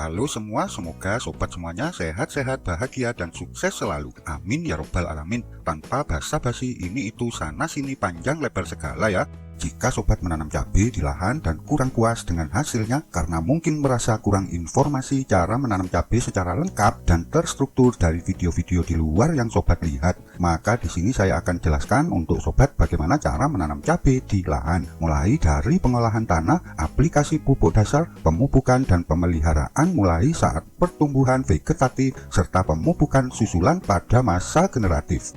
Halo semua, semoga sobat semuanya sehat-sehat, bahagia, dan sukses selalu. Amin ya robbal alamin. Tanpa basa-basi ini itu sana sini panjang lebar segala ya. Jika sobat menanam cabai di lahan dan kurang puas dengan hasilnya karena mungkin merasa kurang informasi cara menanam cabai secara lengkap dan terstruktur dari video-video di luar yang sobat lihat, maka di sini saya akan jelaskan untuk sobat bagaimana cara menanam cabai di lahan, mulai dari pengolahan tanah, aplikasi pupuk dasar, pemupukan dan pemeliharaan mulai saat pertumbuhan vegetatif serta pemupukan susulan pada masa generatif.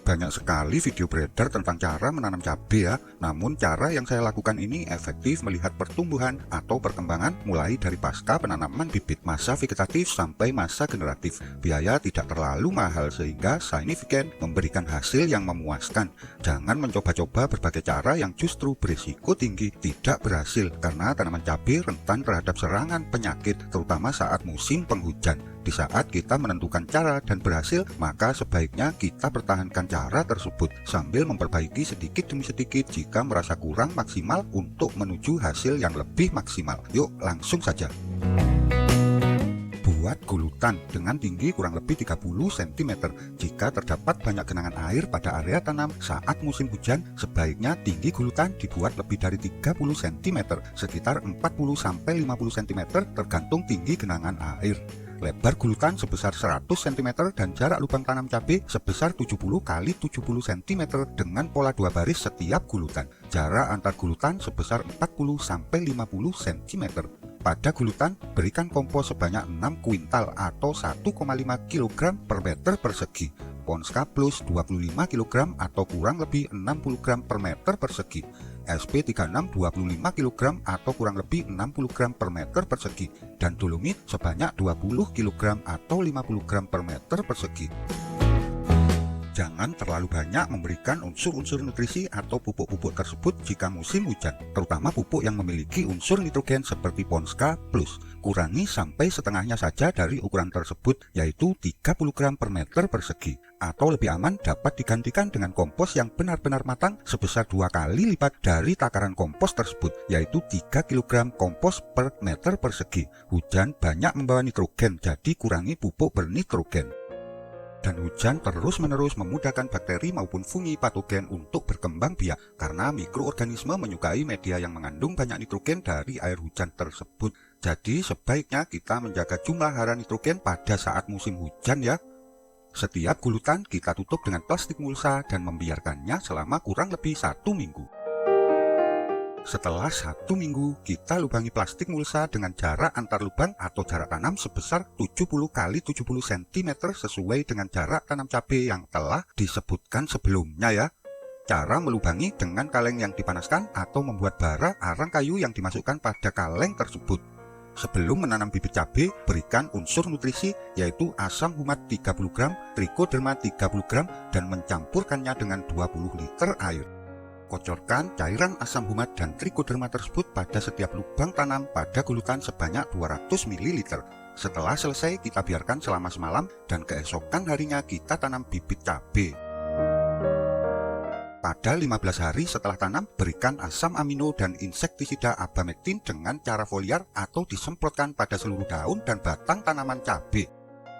Banyak sekali video beredar tentang cara menanam cabai ya, namun cara yang saya lakukan ini efektif melihat pertumbuhan atau perkembangan mulai dari pasca penanaman bibit masa vegetatif sampai masa generatif. Biaya tidak terlalu mahal sehingga signifikan memberikan hasil yang memuaskan. Jangan mencoba-coba berbagai cara yang justru berisiko tinggi tidak berhasil karena tanaman cabai rentan terhadap serangan penyakit terutama saat musim penghujan. Di saat kita menentukan cara dan berhasil, maka sebaiknya kita pertahankan cara tersebut sambil memperbaiki sedikit demi sedikit jika merasa kurang maksimal untuk menuju hasil yang lebih maksimal. Yuk langsung saja. Buat gulutan dengan tinggi kurang lebih 30 cm. Jika terdapat banyak genangan air pada area tanam saat musim hujan, sebaiknya tinggi gulutan dibuat lebih dari 30 cm, sekitar 40-50 cm tergantung tinggi genangan air. Lebar gulutan sebesar 100 cm dan jarak lubang tanam cabai sebesar 70 x 70 cm dengan pola 2 baris setiap gulutan. Jarak antar gulutan sebesar 40-50 cm. Pada gulutan, berikan kompos sebanyak 6 kuintal atau 1,5 kg per meter persegi. Ponska Plus 25 kg atau kurang lebih 60 gram per meter persegi. SP36 25 kg atau kurang lebih 60 gram per meter persegi. Dan dolomit sebanyak 20 kg atau 50 gram per meter persegi. Jangan terlalu banyak memberikan unsur-unsur nutrisi atau pupuk-pupuk tersebut jika musim hujan, terutama pupuk yang memiliki unsur nitrogen seperti Ponska Plus. Kurangi sampai setengahnya saja dari ukuran tersebut, yaitu 30 gram per meter persegi. Atau lebih aman dapat digantikan dengan kompos yang benar-benar matang sebesar 2 kali lipat dari takaran kompos tersebut, yaitu 3 kg kompos per meter persegi. Hujan banyak membawa nitrogen, jadi kurangi pupuk bernitrogen. Dan hujan terus-menerus memudahkan bakteri maupun fungi patogen untuk berkembang biak karena mikroorganisme menyukai media yang mengandung banyak nitrogen dari air hujan tersebut. Jadi sebaiknya kita menjaga jumlah hara nitrogen pada saat musim hujan ya. Setiap gulutan kita tutup dengan plastik mulsa dan membiarkannya selama kurang lebih 1 minggu. Setelah 1 minggu, kita lubangi plastik mulsa dengan jarak antar lubang atau jarak tanam sebesar 70 x 70 cm sesuai dengan jarak tanam cabai yang telah disebutkan sebelumnya ya. Cara melubangi dengan kaleng yang dipanaskan atau membuat bara arang kayu yang dimasukkan pada kaleng tersebut. Sebelum menanam bibit cabai, berikan unsur nutrisi yaitu asam humat 30 gram, trichoderma 30 gram, dan mencampurkannya dengan 20 liter air. Kocorkan cairan asam humat dan trichoderma tersebut pada setiap lubang tanam pada gulutan sebanyak 200 ml. Setelah selesai, kita biarkan selama semalam dan keesokan harinya kita tanam bibit cabai. Pada 15 hari setelah tanam, berikan asam amino dan insektisida abamectin dengan cara foliar atau disemprotkan pada seluruh daun dan batang tanaman cabai.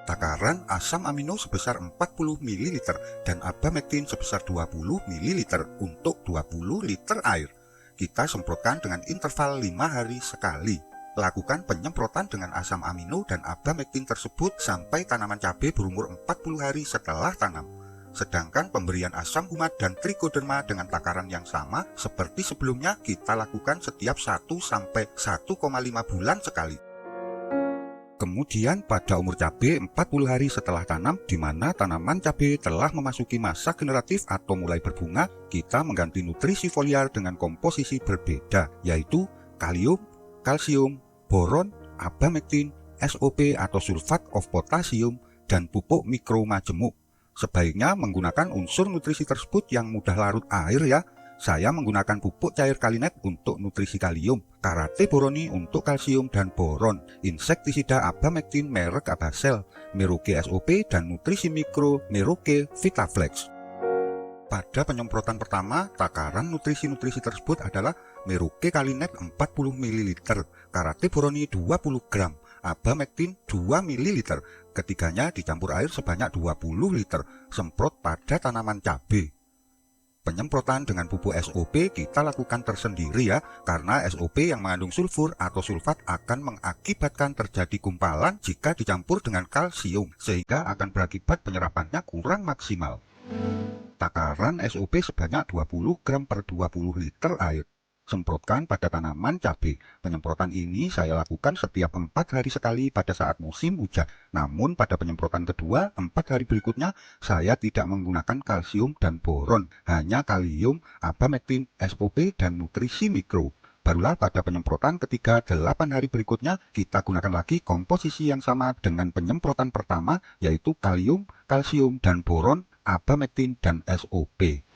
Takaran asam amino sebesar 40 ml dan abamectin sebesar 20 ml untuk 20 liter air. Kita semprotkan dengan interval 5 hari sekali. Lakukan penyemprotan dengan asam amino dan abamectin tersebut sampai tanaman cabai berumur 40 hari setelah tanam. Sedangkan pemberian asam humat dan trichoderma dengan takaran yang sama seperti sebelumnya kita lakukan setiap 1-1,5 bulan sekali. Kemudian pada umur cabai 40 hari setelah tanam, di mana tanaman cabai telah memasuki masa generatif atau mulai berbunga, kita mengganti nutrisi foliar dengan komposisi berbeda, yaitu kalium, kalsium, boron, abamectin, SOP atau sulfat of potassium, dan pupuk mikromajemuk. Sebaiknya menggunakan unsur nutrisi tersebut yang mudah larut air ya. Saya menggunakan pupuk cair Kalinet untuk nutrisi kalium, Karate Boroni untuk kalsium dan boron, insektisida abamectin merek Abacel, Meroke SOP, dan nutrisi mikro Meroke Vitaflex. Pada penyemprotan pertama, takaran nutrisi-nutrisi tersebut adalah Meroke Kalinet 40 ml, Karate Boroni 20 gram, abamectin 2 ml. Ketiganya dicampur air sebanyak 20 liter. Semprot pada tanaman cabai. Penyemprotan dengan pupuk SOP kita lakukan tersendiri ya, karena SOP yang mengandung sulfur atau sulfat akan mengakibatkan terjadi gumpalan jika dicampur dengan kalsium, sehingga akan berakibat penyerapannya kurang maksimal. Takaran SOP sebanyak 20 gram per 20 liter air. Semprotkan pada tanaman cabai. Penyemprotan ini saya lakukan setiap 4 hari sekali pada saat musim hujan. Namun pada penyemprotan kedua, 4 hari berikutnya, saya tidak menggunakan kalsium dan boron. Hanya kalium, abamectin, SOP, dan nutrisi mikro. Barulah pada penyemprotan ketiga 8 hari berikutnya, kita gunakan lagi komposisi yang sama dengan penyemprotan pertama, yaitu kalium, kalsium, dan boron, abamectin, dan SOP.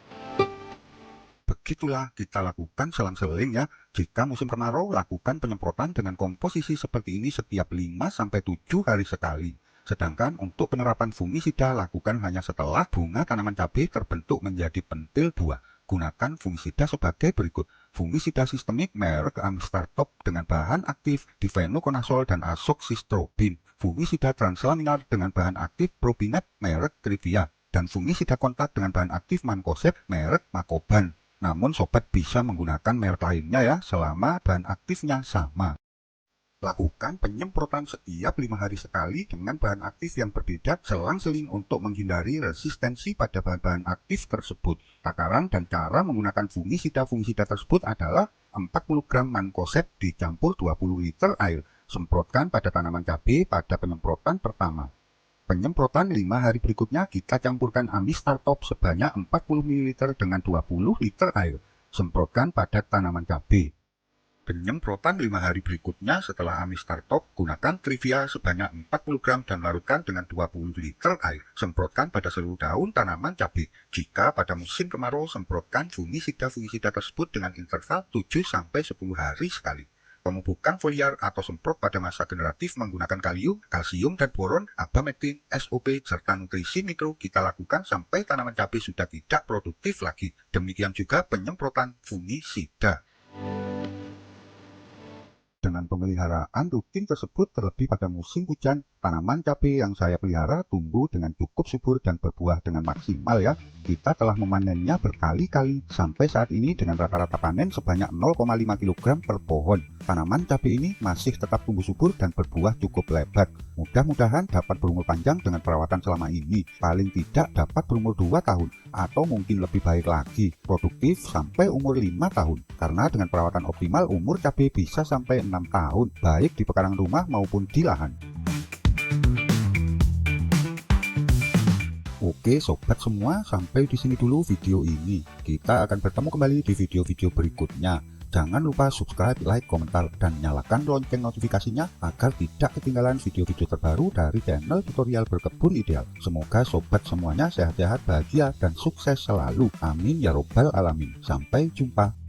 Begitulah kita lakukan selang-seling ya. Jika musim kemarau, lakukan penyemprotan dengan komposisi seperti ini setiap 5-7 hari sekali. Sedangkan untuk penerapan fungisida lakukan hanya setelah bunga tanaman cabai terbentuk menjadi pentil buah. Gunakan fungisida sebagai berikut. Fungisida sistemik merek Amistar Top dengan bahan aktif difenokonazol dan azoxystrobin. Fungisida translaminar dengan bahan aktif Probinet merek Trivia. Dan fungisida kontak dengan bahan aktif Mancozeb merek Macoban. Namun sobat bisa menggunakan merek lainnya ya, selama bahan aktifnya sama. Lakukan penyemprotan setiap 5 hari sekali dengan bahan aktif yang berbeda selang-seling untuk menghindari resistensi pada bahan-bahan aktif tersebut. Takaran dan cara menggunakan fungisida tersebut adalah 40 gram Mancozeb dicampur 20 liter air. Semprotkan pada tanaman cabai pada penyemprotan pertama. Penyemprotan 5 hari berikutnya kita campurkan Amistar Top sebanyak 40 ml dengan 20 liter air. Semprotkan pada tanaman cabai. Penyemprotan 5 hari berikutnya setelah Amistar Top, gunakan Trivia sebanyak 40 gram dan larutkan dengan 20 liter air. Semprotkan pada seluruh daun tanaman cabai. Jika pada musim kemarau, semprotkan fungisida tersebut dengan interval 7-10 hari sekali. Pemupukan foliar atau semprot pada masa generatif menggunakan kalium, kalsium, dan boron, abamectin, SOP, serta nutrisi mikro kita lakukan sampai tanaman cabai sudah tidak produktif lagi. Demikian juga penyemprotan fungisida. Dengan pemeliharaan rutin tersebut terlebih pada musim hujan, tanaman cabai yang saya pelihara tumbuh dengan cukup subur dan berbuah dengan maksimal ya. Kita telah memanennya berkali-kali sampai saat ini dengan rata-rata panen sebanyak 0,5 kg per pohon. Tanaman cabai ini masih tetap tumbuh subur dan berbuah cukup lebat. Mudah-mudahan dapat berumur panjang dengan perawatan selama ini. Paling tidak dapat berumur 2 tahun atau mungkin lebih baik lagi, produktif sampai umur 5 tahun. Karena dengan perawatan optimal umur cabai bisa sampai 6 tahun, baik di pekarangan rumah maupun di lahan. Oke sobat semua, sampai di sini dulu video ini. Kita akan bertemu kembali di video-video berikutnya. Jangan lupa subscribe, like, komentar, dan nyalakan lonceng notifikasinya agar tidak ketinggalan video-video terbaru dari channel tutorial berkebun ideal. Semoga sobat semuanya sehat-sehat, bahagia, dan sukses selalu. Amin ya robbal alamin. Sampai jumpa.